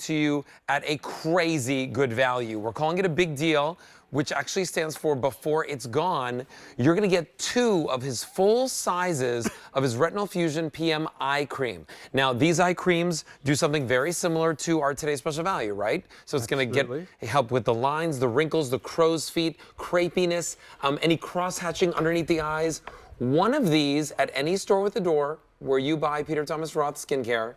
to you at a crazy good value. We're calling it a big deal, which actually stands for before it's gone. You're gonna get 2 of his full sizes of his Retinol Fusion PM Eye Cream. Now, these eye creams do something very similar to our today's special value, right? So it's gonna help with the lines, the wrinkles, the crow's feet, crepiness, any cross-hatching underneath the eyes. One of these at any store with a door where you buy Peter Thomas Roth skincare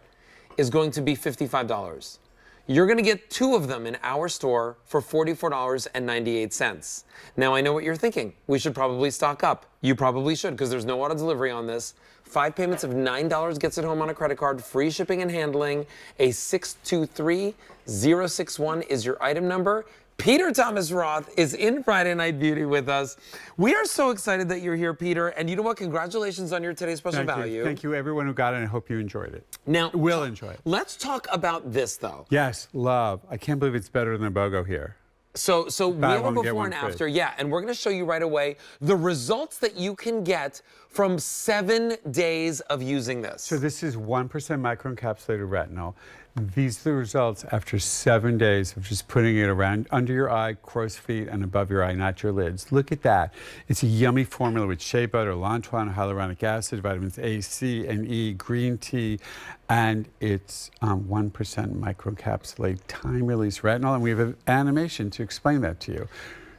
is going to be $55. You're going to get 2 of them in our store for $44.98. Now, I know what you're thinking. We should probably stock up. You probably should, because there's no auto delivery on this. 5 payments of $9 gets it home on a credit card, free shipping and handling. A 623061 is your item number. Peter Thomas Roth is in Friday Night Beauty with us. We are so excited that you're here, Peter. And you know what? Congratulations on your today's special value. Thank you, everyone who got it. I hope you enjoyed it. Now, we'll enjoy it. Let's talk about this, though. Yes, love. I can't believe it's better than a BOGO here. So we have a before and after, yeah, and we're going to show you right away the results that you can get from 7 days of using this. So this is 1% microencapsulated retinol. These are the results after 7 days of just putting it around under your eye, crow's feet, and above your eye, not your lids. Look at that. It's a yummy formula with shea butter, only.From, hyaluronic acid, vitamins A, C, and E, green tea, and it's 1% microencapsulated time-release retinol, and we have an animation to explain that to you.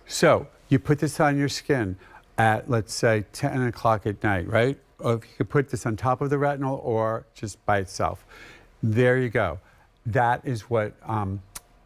So you put this on your skin at, let's say, 10 o'clock at night, right? Or if you could put this on top of the retinol or just by itself. There you go. That is what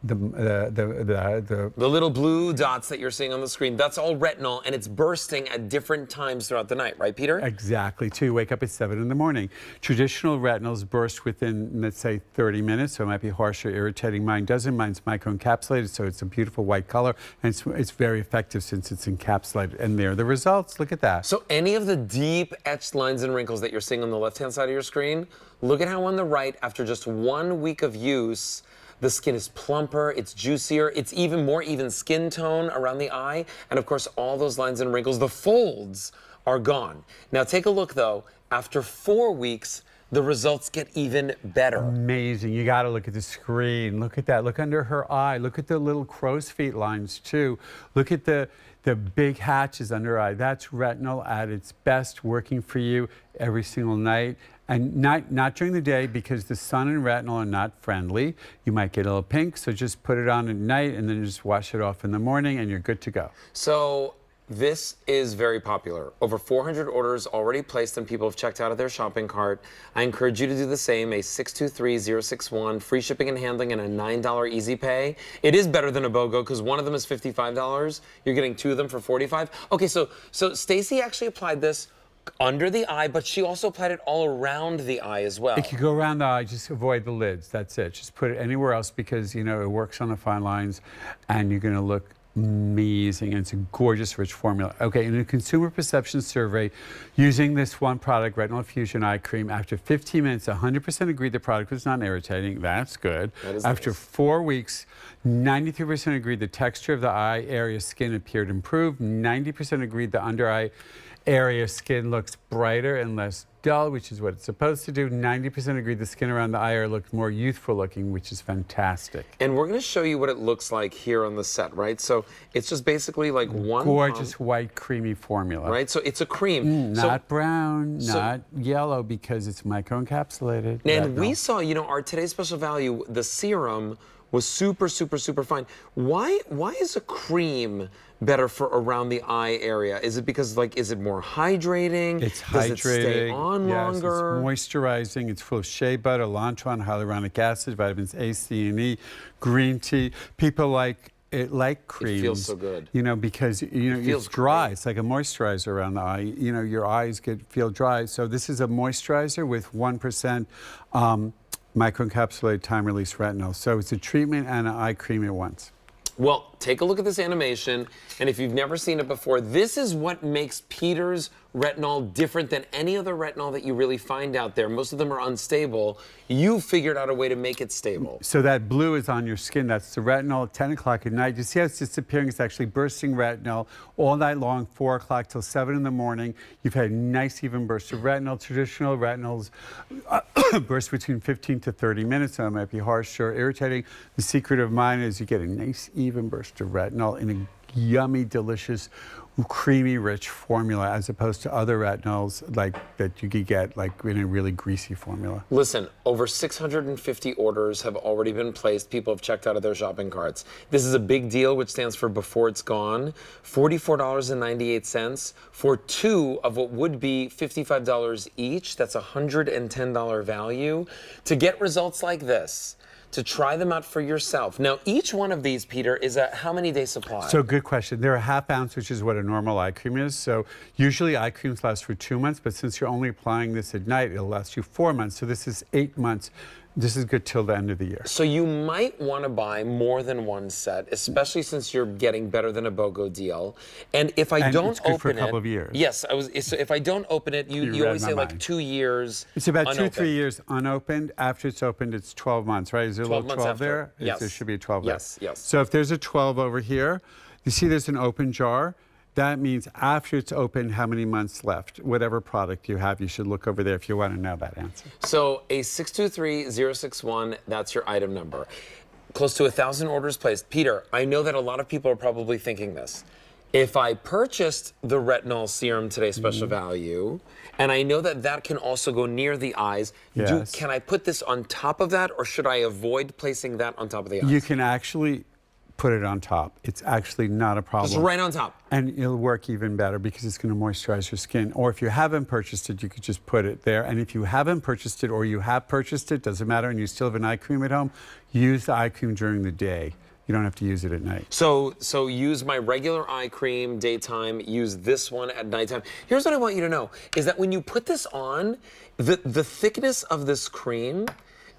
the little blue dots that you're seeing on the screen, that's all retinol, and it's bursting at different times throughout the night, right, Peter? Exactly. So you wake up at 7 in the morning. Traditional retinols burst within, let's say, 30 minutes, so it might be harsh or irritating. Mine doesn't. Mine's microencapsulated, so it's a beautiful white color, and it's very effective since it's encapsulated. And there are the results. Look at that. So any of the deep etched lines and wrinkles that you're seeing on the left-hand side of your screen, look at how on the right, after just 1 week of use, the skin is plumper, it's juicier, it's even more even skin tone around the eye, and of course all those lines and wrinkles, the folds are gone. Now take a look though, after 4 weeks, the results get even better. Amazing. You got to look at the screen. Look at that. Look under her eye. Look at the little crow's feet lines too. Look at the big hatches under her eye. That's retinol at its best, working for you every single night. And not during the day, because the sun and retinol are not friendly. You might get a little pink, so just put it on at night and then just wash it off in the morning and you're good to go. So this is very popular. Over 400 orders already placed and people have checked out of their shopping cart. I encourage you to do the same, a 623061, free shipping and handling, and a $9 easy pay. It is better than a BOGO because one of them is $55. You're getting 2 of them for $45. Okay, so Stacey actually applied this under the eye, but she also applied it all around the eye as well. It could go around the eye, just avoid the lids. That's it. Just put it anywhere else because, you know, it works on the fine lines and you're going to look amazing. And it's a gorgeous, rich formula. Okay, in a consumer perception survey, using this one product, Retinol Fusion Eye Cream, after 15 minutes, 100% agreed the product was non-irritating. That's good. That is after nice. 4 weeks, 93% agreed the texture of the eye area skin appeared improved. 90% agreed the under eye area skin looks brighter and less dull, which is what it's supposed to do. 90% agreed the skin around the eye area looked more youthful looking, which is fantastic. And we're going to show you what it looks like here on the set, right? So it's just basically like one gorgeous pump, white creamy formula. right? So it's a cream. Not brown, not yellow, because it's microencapsulated. And we saw, you know, our today's special value, the serum was super, super, super fine. Why is a cream better for around the eye area? Is it because, like, is it more hydrating? It's Does hydrating. it stay on longer? It's moisturizing. It's full of shea butter, only.From, hyaluronic acid, vitamins A, C, and E, green tea. People like creams. It feels so good. You know, because it's dry. It's like a moisturizer around the eye. You know, your eyes feel dry. So this is a moisturizer with 1% microencapsulated time-release retinol. So it's a treatment and an eye cream at once. Well, take a look at this animation, and if you've never seen it before, this is what makes Peter's retinol different than any other retinol that you really find out there. Most of them are unstable. You figured out a way to make it stable. So that blue is on your skin. That's the retinol at 10 o'clock at night. You see how it's disappearing? It's actually bursting retinol all night long, 4 o'clock till 7 in the morning. You've had a nice even burst of retinol. Traditional retinols burst between 15 to 30 minutes, so it might be harsh or irritating. The secret of mine is you get a nice even burst of retinol in a yummy, delicious, creamy, rich formula, as opposed to other retinols like that you could get like in a really greasy formula. Listen, over 650 orders have already been placed. People have checked out of their shopping carts. This is a big deal, which stands for before it's gone. $44.98 for 2 of what would be $55 each. That's a $110 value. To get results like this, to try them out for yourself. Now, each one of these, Peter, is a how many day supply? So good question. They're a half ounce, which is what a normal eye cream is. So usually eye creams last for 2 months, but since you're only applying this at night, it'll last you 4 months. So this is 8 months. This is good till the end of the year. So you might want to buy more than one set, especially since you're getting better than a BOGO deal. And if I don't it's good open for a couple of years. Yes, so if I don't open it, you always say like 2 years. It's about unopened. 2-3 years unopened. After it's opened, it's 12 months, right? Is there a 12 little months 12 after. there? Yes. There should be a 12 Yes, there. yes. So if there's a 12 over here, you see there's an open jar. That means after it's open, how many months left? Whatever product you have, you should look over there if you want to know that answer. So a 623061, that's your item number. Close to 1,000 orders placed. Peter, I know that a lot of people are probably thinking this. If I purchased the retinol serum today, special value, and I know that that can also go near the eyes, Yes. can I put this on top of that, or should I avoid placing that on top of the eyes? You can actually put it on top. It's actually not a problem. Just right on top. And it'll work even better because it's going to moisturize your skin. Or if you haven't purchased it, you could just put it there. And if you haven't purchased it or you have purchased it, doesn't matter, and you still have an eye cream at home, use the eye cream during the day. You don't have to use it at night. So use my regular eye cream daytime, use this one at nighttime. Here's what I want you to know, is that when you put this on, the thickness of this cream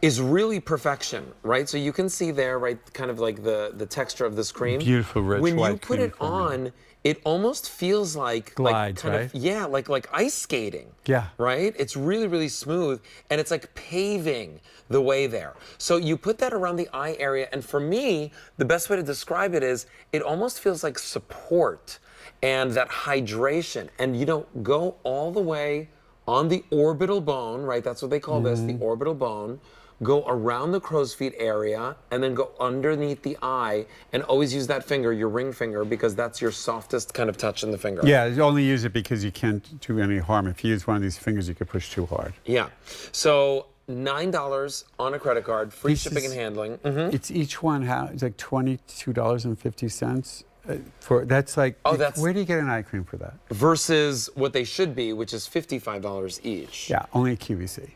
is really perfection, right? So you can see there, right, kind of like the texture of this cream. Beautiful, rich when white you put cream it on, it almost feels like Glides, kind right? of, yeah, like ice skating. Yeah. Right? It's really, really smooth, and it's like paving the way there. So you put that around the eye area, and for me, the best way to describe it is it almost feels like support and that hydration, and go all the way on the orbital bone, right? That's what they call this, the orbital bone. Go around the crow's feet area and then go underneath the eye, and always use that finger, your ring finger, because that's your softest kind of touch in the finger. Yeah, you only use it because you can't do any harm. If you use one of these fingers, you could push too hard. Yeah. So $9 on a credit card, free This shipping is- and handling. It's each one, it's like $22.50. That's like, that's- where do you get an eye cream for that? Versus what they should be, which is $55 each. Yeah, only at QVC.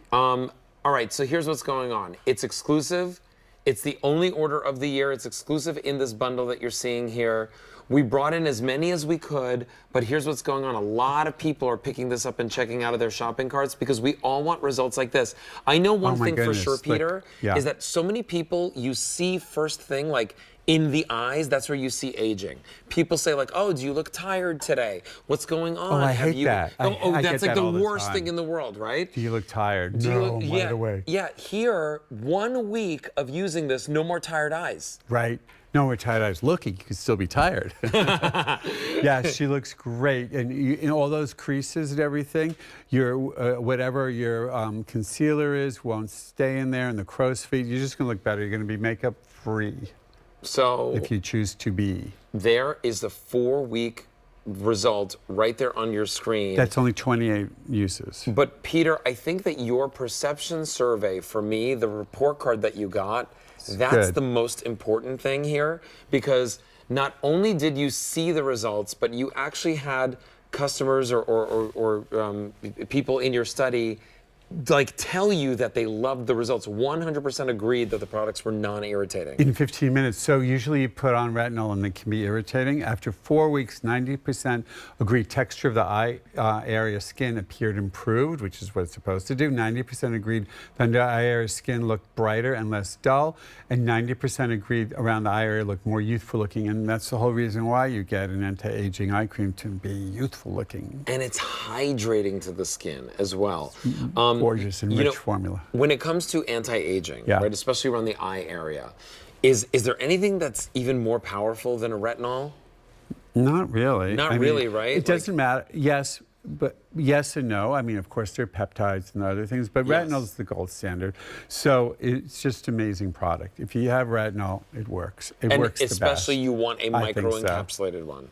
All right, so here's what's going on. It's exclusive. It's the only order of the year. It's exclusive in this bundle that you're seeing here. We brought in as many as we could, but here's what's going on. A lot of people are picking this up and checking out of their shopping carts because we all want results like this. I know one Oh my thing for goodness, sure, like, Peter, yeah. is that so many people, you see first thing, like in the eyes, that's where you see aging. People say like, oh, do you look tired today? What's going on? Oh, I hate that. I That's get like that the all the worst time. thing in the world, right? Do you look tired? Do you No, look- right away. Yeah, here, 1 week of using this, no more tired eyes. Right. No, we're tired eyes looking. You could still be tired. Yeah, she looks great. And in all those creases and everything, your whatever your concealer is won't stay in there, and the crow's feet, you're just going to look better. You're going to be makeup free So if you choose to be. there is the 4-week result right there on your screen. That's only 28 uses. But Peter, I think that your perception survey, for me, the report card that you got, that's good. the most important thing here, because not only did you see the results, but you actually had customers or people in your study like tell you that they loved the results. 100% agreed that the products were non-irritating. In 15 minutes. So usually you put on retinol and it can be irritating. After 4 weeks, 90% agreed texture of the eye area skin appeared improved, which is what it's supposed to do. 90% agreed the under eye area skin looked brighter and less dull. And 90% agreed around the eye area looked more youthful looking. And that's the whole reason why you get an anti-aging eye cream, to be youthful looking. And it's hydrating to the skin as well. Gorgeous and rich formula. When it comes to anti-aging, Yeah. right, especially around the eye area, is there anything that's even more powerful than a retinol? Not really. Not really, right? It doesn't matter. Yes, but yes and no. I mean, of course, there are peptides and other things, but Yes. retinol is the gold standard. So it's just an amazing product. If you have retinol, it works. It And works the best. especially you want a I think so. microencapsulated one.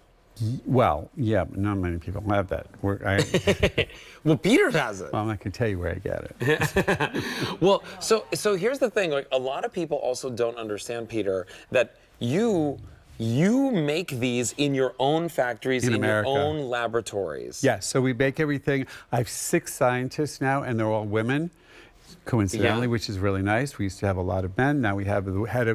Well, yeah, but not many people have that. Well, Peter has it. Well, I'm not going to tell you where I get it. Well, so here's the thing. Like, a lot of people also don't understand, Peter, that you make these in your own factories, in America. your own laboratories. Yes, so we make everything. I have 6 scientists now, and they're all women, coincidentally, Yeah. which is really nice. We used to have a lot of men. Now we have the head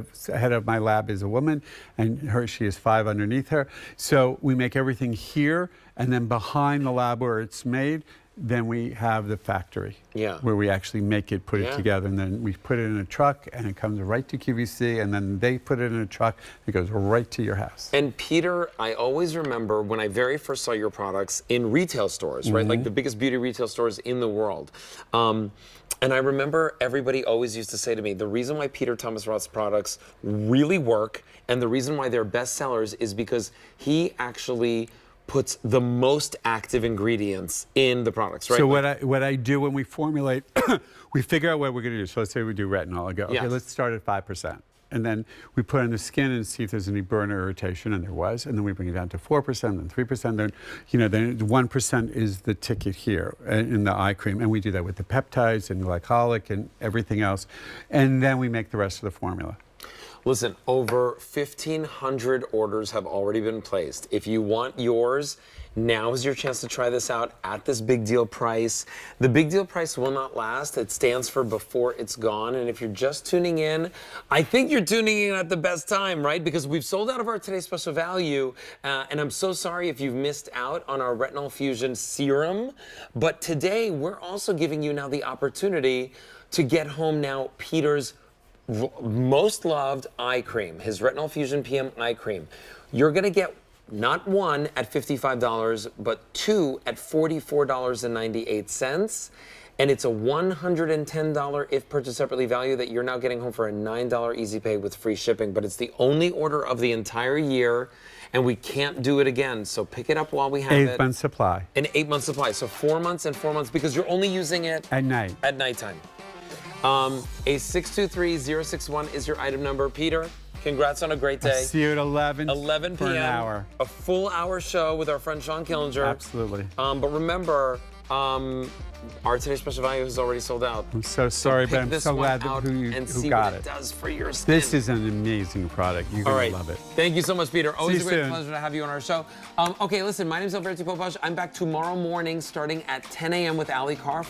of my lab is a woman, and she has 5 underneath her. So we make everything here, and then behind the lab where it's made, then we have the factory, Yeah. where we actually make it, put it Yeah. together, and then we put it in a truck, and it comes right to QVC, and then they put it in a truck, it goes right to your house. And Peter, I always remember when I very first saw your products in retail stores, right? Like the biggest beauty retail stores in the world. And I remember everybody always used to say to me, the reason why Peter Thomas Roth's products really work and the reason why they're best sellers is because he actually puts the most active ingredients in the products, right? So what I do when we formulate, we figure out what we're going to do. So let's say we do retinol. I go, okay, Yes. let's start at 5%. And then we put it on the skin and see if there's any burn or irritation, and there was. And then we bring it down to 4%, then 3%, then, then 1% is the ticket here in the eye cream. And we do that with the peptides and glycolic and everything else. And then we make the rest of the formula. Listen, over 1,500 orders have already been placed. If you want yours, now is your chance to try this out at this big deal price. The big deal price will not last. It stands for before it's gone. And if you're just tuning in, I think you're tuning in at the best time, right? Because we've sold out of our today's special value. And I'm so sorry if you've missed out on our Retinol Fusion Serum. But today, we're also giving you now the opportunity to get home now Peter's most loved eye cream, his Retinol Fusion PM eye cream. You're going to get not one at $55, but 2 at $44.98. And it's a $110 if purchased separately value that you're now getting home for a $9 easy pay with free shipping. But it's the only order of the entire year, and we can't do it again. So pick it up while we have it. 8-month supply. An 8-month supply. So 4 months and 4 months because you're only using it At night. at nighttime. A 623061 is your item number. Peter, congrats on a great day. See you at 11 11 p.m. for an hour. A full hour show with our friend Sean Killinger. Absolutely. But remember, our today's special value is already sold out. I'm so sorry, Pick but I'm this so one glad that out who and see got what it. it does for your skin. This is an amazing product. You're All going right. to love it. Thank you so much, Peter. Always See a you great soon. pleasure to have you on our show. Okay, listen, my name is Alberti Popaj. I'm back tomorrow morning starting at 10 a.m. with Ali Carr.